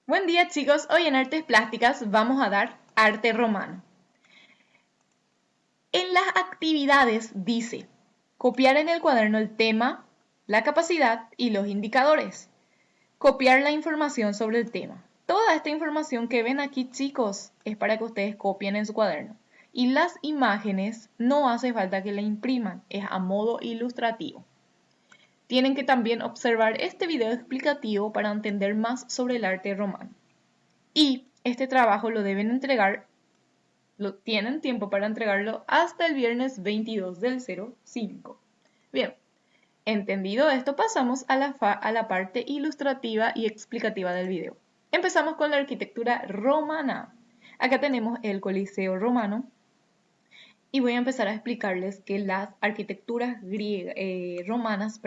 Buen día chicos, hoy en Artes Plásticas vamos a dar arte romano. En las actividades dice, copiar en el cuaderno el tema, la capacidad y los indicadores. Copiar la información sobre el tema. Toda esta información que ven aquí chicos es para que ustedes copien en su cuaderno. Y las imágenes no hace falta que la impriman, es a modo ilustrativo. Tienen que también observar este video explicativo para entender más sobre el arte romano. Y este trabajo lo deben entregar, tienen tiempo para entregarlo hasta el viernes 22 del 05. Bien, entendido esto, pasamos a la parte ilustrativa y explicativa del video. Empezamos con la arquitectura romana. Acá tenemos el Coliseo romano y voy a empezar a explicarles que las arquitecturas romanas,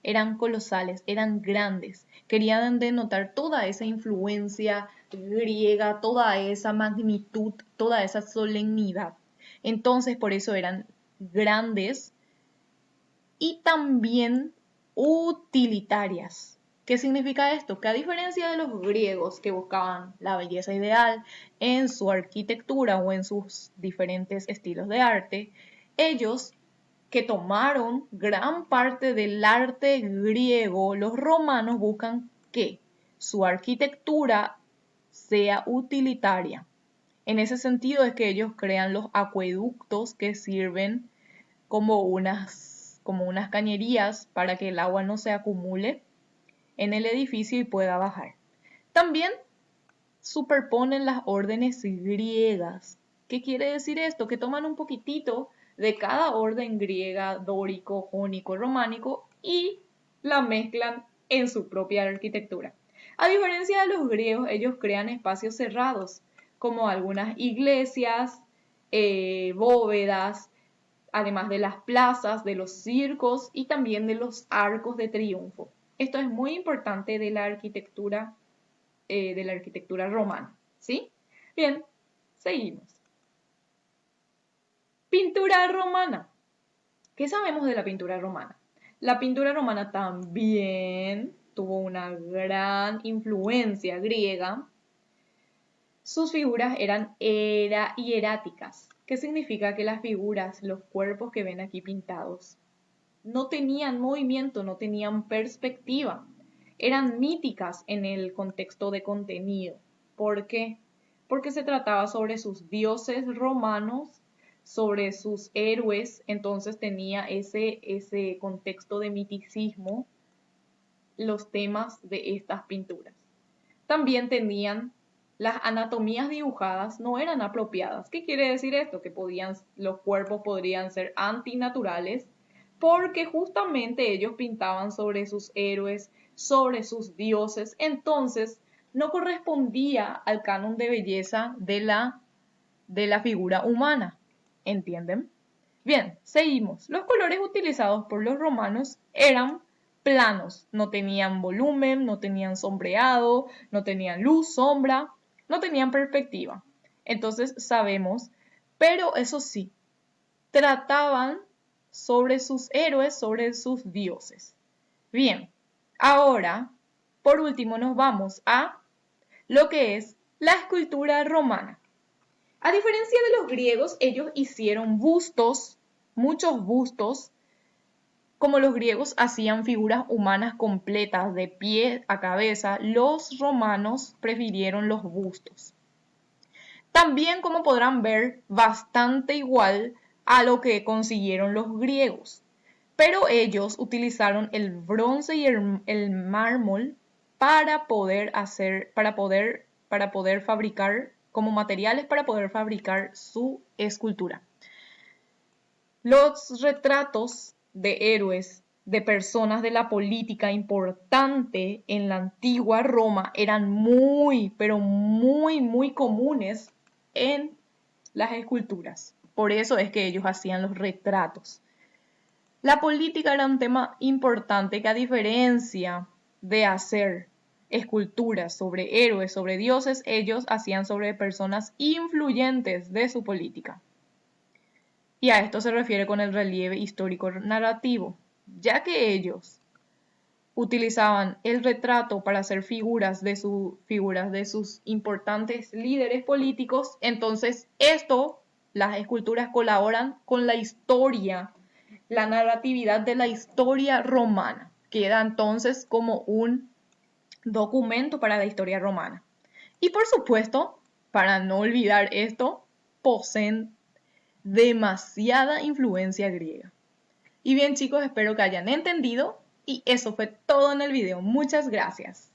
eran colosales, eran grandes. Querían denotar toda esa influencia griega, toda esa magnitud, toda esa solemnidad. Entonces, por eso eran grandes y también utilitarias. ¿Qué significa esto? Que a diferencia de los griegos que buscaban la belleza ideal en su arquitectura o en sus diferentes estilos de arte, ellos que tomaron gran parte del arte griego, los romanos buscan que su arquitectura sea utilitaria. En ese sentido es que ellos crean los acueductos que sirven como unas cañerías para que el agua no se acumule en el edificio y pueda bajar. También superponen las órdenes griegas. ¿Qué quiere decir esto? Que toman un poquitito de cada orden griega, dórico, jónico, románico y la mezclan en su propia arquitectura. A diferencia de los griegos, ellos crean espacios cerrados, como algunas iglesias, bóvedas, además de las plazas, de los circos y también de los arcos de triunfo. Esto es muy importante de la arquitectura romana, ¿sí? Bien, seguimos. Pintura romana. ¿Qué sabemos de la pintura romana? La pintura romana también tuvo una gran influencia griega. Sus figuras eran hieráticas. ¿Qué significa? Que las figuras, los cuerpos que ven aquí pintados, no tenían movimiento, no tenían perspectiva. Eran míticas en el contexto de contenido. ¿Por qué? Porque se trataba sobre sus dioses romanos, sobre sus héroes, entonces tenía ese contexto de miticismo los temas de estas pinturas. También tenían las anatomías dibujadas no eran apropiadas. ¿Qué quiere decir esto? Que los cuerpos podrían ser antinaturales porque justamente ellos pintaban sobre sus héroes, sobre sus dioses, entonces no correspondía al canon de belleza de la figura humana. ¿Entienden? Bien, seguimos. Los colores utilizados por los romanos eran planos, no tenían volumen, no tenían sombreado, no tenían luz, sombra, no tenían perspectiva. Entonces sabemos, pero eso sí, trataban sobre sus héroes, sobre sus dioses. Bien, ahora, por último, nos vamos a lo que es la escultura romana. A diferencia de los griegos, ellos hicieron bustos, muchos bustos. Como los griegos hacían figuras humanas completas de pie a cabeza, los romanos prefirieron los bustos. También, como podrán ver, bastante igual a lo que consiguieron los griegos. Pero ellos utilizaron el bronce y el mármol para poder fabricar como materiales para poder fabricar su escultura. Los retratos de héroes, de personas de la política importante en la antigua Roma eran muy, pero muy, muy comunes en las esculturas. Por eso es que ellos hacían los retratos. La política era un tema importante que, a diferencia de hacer esculturas sobre héroes, sobre dioses, ellos hacían sobre personas influyentes de su política. Y a esto se refiere con el relieve histórico narrativo, ya que ellos utilizaban el retrato para hacer figuras de sus importantes líderes políticos. Entonces, las esculturas colaboran con la historia, la narratividad de la historia romana. Queda entonces como un documento para la historia romana. Y por supuesto, para no olvidar esto, poseen demasiada influencia griega. Y bien chicos, espero que hayan entendido y eso fue todo en el video. Muchas gracias.